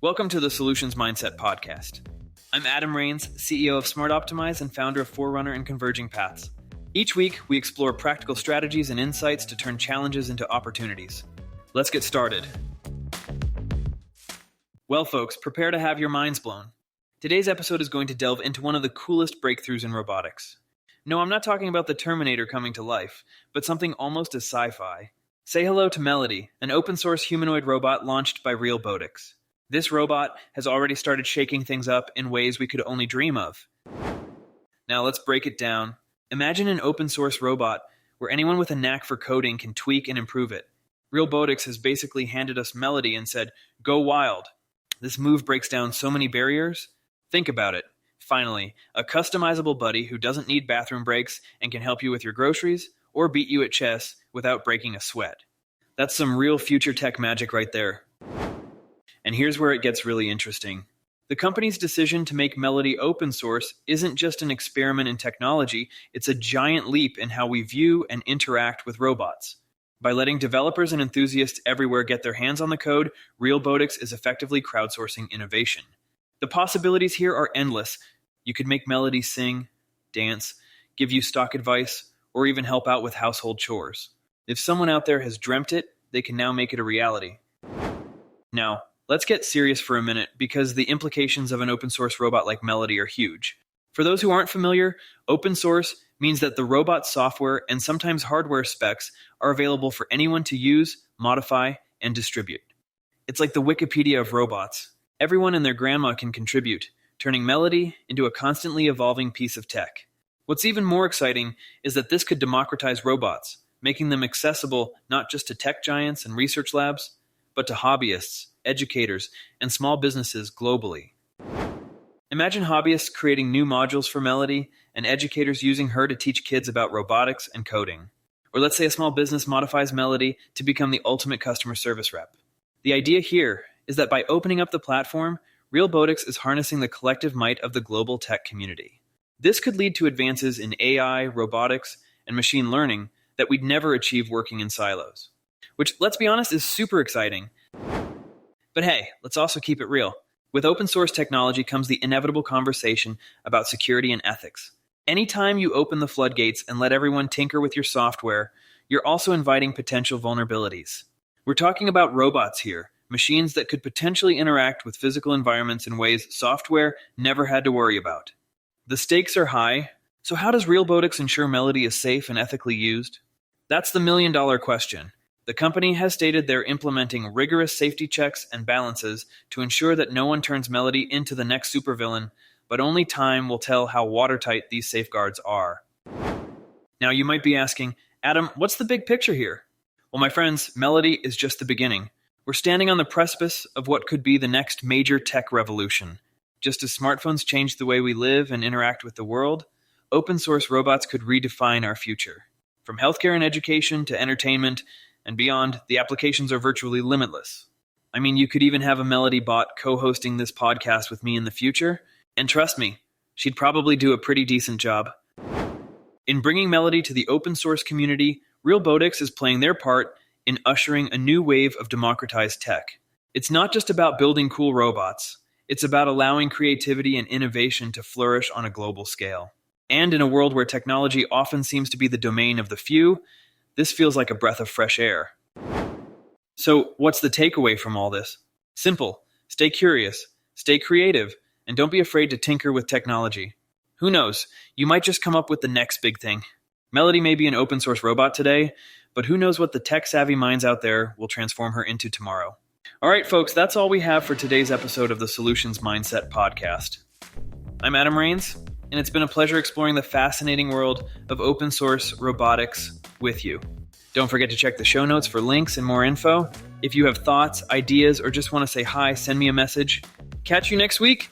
Welcome to the Solutions Mindset Podcast. I'm Adam Rains, CEO of Smart Optimize and founder of Forerunner and Converging Paths. Each week, we explore practical strategies and insights to turn challenges into opportunities. Let's get started. Well, folks, prepare to have your minds blown. Today's episode is going to delve into one of the coolest breakthroughs in robotics. No, I'm not talking about the Terminator coming to life, but something almost as sci-fi. Say hello to Melody, an open-source humanoid robot launched by Realbotix. This robot has already started shaking things up in ways we could only dream of. Now let's break it down. Imagine an open-source robot where anyone with a knack for coding can tweak and improve it. Realbotix has basically handed us Melody and said, "Go wild." This move breaks down so many barriers. Think about it. Finally, a customizable buddy who doesn't need bathroom breaks and can help you with your groceries or beat you at chess without breaking a sweat. That's some real future tech magic right there. And here's where it gets really interesting. The company's decision to make Melody open source isn't just an experiment in technology, it's a giant leap in how we view and interact with robots. By letting developers and enthusiasts everywhere get their hands on the code, Realbotix is effectively crowdsourcing innovation. The possibilities here are endless. You could make Melody sing, dance, give you stock advice, or even help out with household chores. If someone out there has dreamt it, they can now make it a reality. Now, let's get serious for a minute because the implications of an open source robot like Melody are huge. For those who aren't familiar, open source means that the robot's software and sometimes hardware specs are available for anyone to use, modify, and distribute. It's like the Wikipedia of robots. Everyone and their grandma can contribute, turning Melody into a constantly evolving piece of tech. What's even more exciting is that this could democratize robots, making them accessible not just to tech giants and research labs, but to hobbyists, educators, and small businesses globally. Imagine hobbyists creating new modules for Melody and educators using her to teach kids about robotics and coding. Or let's say a small business modifies Melody to become the ultimate customer service rep. The idea here is that by opening up the platform, Realbotix is harnessing the collective might of the global tech community. This could lead to advances in AI, robotics, and machine learning that we'd never achieve working in silos. Which, let's be honest, is super exciting. But hey, let's also keep it real. With open source technology comes the inevitable conversation about security and ethics. Anytime you open the floodgates and let everyone tinker with your software, you're also inviting potential vulnerabilities. We're talking about robots here, machines that could potentially interact with physical environments in ways software never had to worry about. The stakes are high, so how does Realbotix ensure Melody is safe and ethically used? That's the million-dollar question. The company has stated they're implementing rigorous safety checks and balances to ensure that no one turns Melody into the next supervillain, but only time will tell how watertight these safeguards are. Now you might be asking, Adam, what's the big picture here? Well, my friends, Melody is just the beginning. We're standing on the precipice of what could be the next major tech revolution. Just as smartphones change the way we live and interact with the world, open source robots could redefine our future. From healthcare and education to entertainment and beyond, the applications are virtually limitless. I mean, you could even have a Melody bot co-hosting this podcast with me in the future, and trust me, she'd probably do a pretty decent job. In bringing Melody to the open source community, Realbotix is playing their part in ushering a new wave of democratized tech. It's not just about building cool robots, it's about allowing creativity and innovation to flourish on a global scale. And in a world where technology often seems to be the domain of the few, this feels like a breath of fresh air. So, what's the takeaway from all this? Simple. Stay curious, stay creative, and don't be afraid to tinker with technology. Who knows? You might just come up with the next big thing. Melody may be an open source robot today, but who knows what the tech-savvy minds out there will transform her into tomorrow. All right, folks, that's all we have for today's episode of the Solutions Mindset Podcast. I'm Adam Rains, and it's been a pleasure exploring the fascinating world of open source robotics with you. Don't forget to check the show notes for links and more info. If you have thoughts, ideas, or just want to say hi, send me a message. Catch you next week